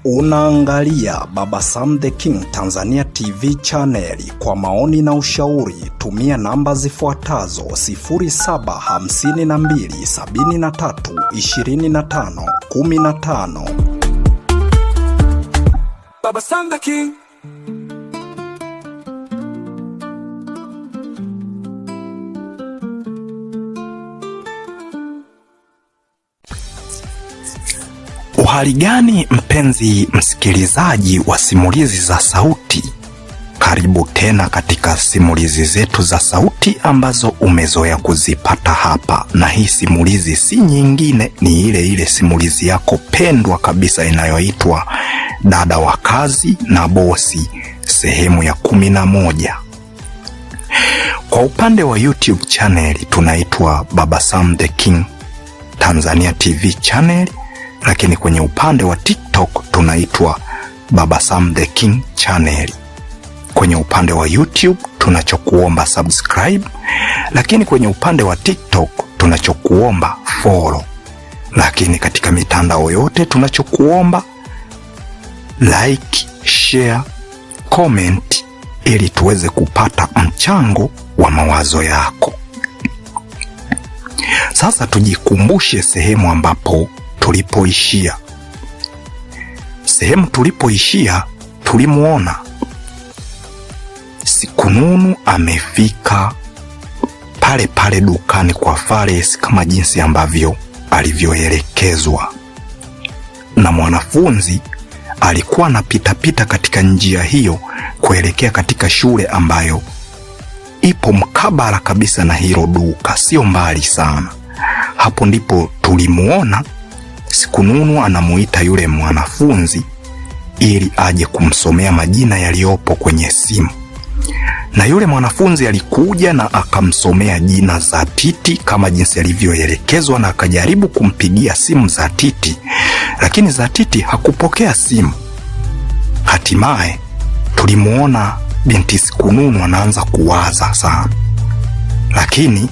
Unaangalia Baba Sam the King Tanzania TV channel. Kwa maoni na ushauri tumia namba zifuatazo 0752732515. Baba Sam the King. Uhali gani mpenzi msikilizaji wa simulizi za sauti? Karibu tena katika simulizi zetu za sauti ambazo umezoea kuzipata hapa, na hii simulizi si nyingine, ni ile simulizi yako pendwa kabisa inayoitwa Dada wa Kazi na Bosi, sehemu ya 11. Kwa upande wa YouTube channel tunaitwa Baba Sam the King Tanzania TV channel, lakini kwenye upande wa TikTok tunaitwa Baba Sam the King channel. Kwenye upande wa YouTube tunachokuomba subscribe, lakini kwenye upande wa TikTok tunachokuomba follow. Lakini katika mitandao yote tunachokuomba like, share, comment ili tuweze kupata mchango wa mawazo yako. Sasa tujikumbushe sehemu ambapo tulipoishia. Sehemu tulipoishia tulimuona Sikununu amefika pale pale dukani kwa Fares kama jinsi ambavyo alivyoelekezwa, na mwanafunzi alikuwa anapita katika njia hiyo kuelekea katika shule ambayo ipo mkabala kabisa na hilo duka, sio mbali sana. Hapo ndipo tulimuona Sikununu anamuita yule mwanafunzi ili aje kumsomea majina yaliyopo kwenye simu. Na yule mwanafunzi alikuja na akamsomea jina Zatiti kama jinsi alivyoelekezwa, na akajaribu kumpigia simu Zatiti, lakini Zatiti hakupokea simu. Hatimaye tulimuona binti Sikununu anaanza kuwaza sana, lakini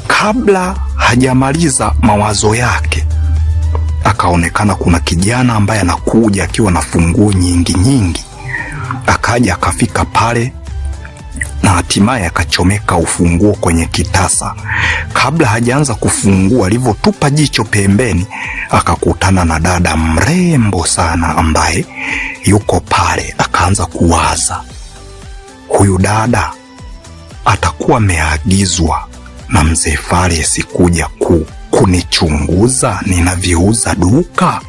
kabla hajamaliza mawazo yake akaonekana kuna kijana ambaye anakuja akiwa na funguo nyingi. Akaja akafika pale na hatimaye akachomeka ufunguo kwenye kitasa. Kabla hajaanza kufungua, alivyotupa jicho pembeni akakutana na dada mrembo sana ambaye yuko pale. Akaanza kuwaza, huyu dada atakuwa ameagizwa na mzee Fares kuja kunichunguza ninavyouza duka.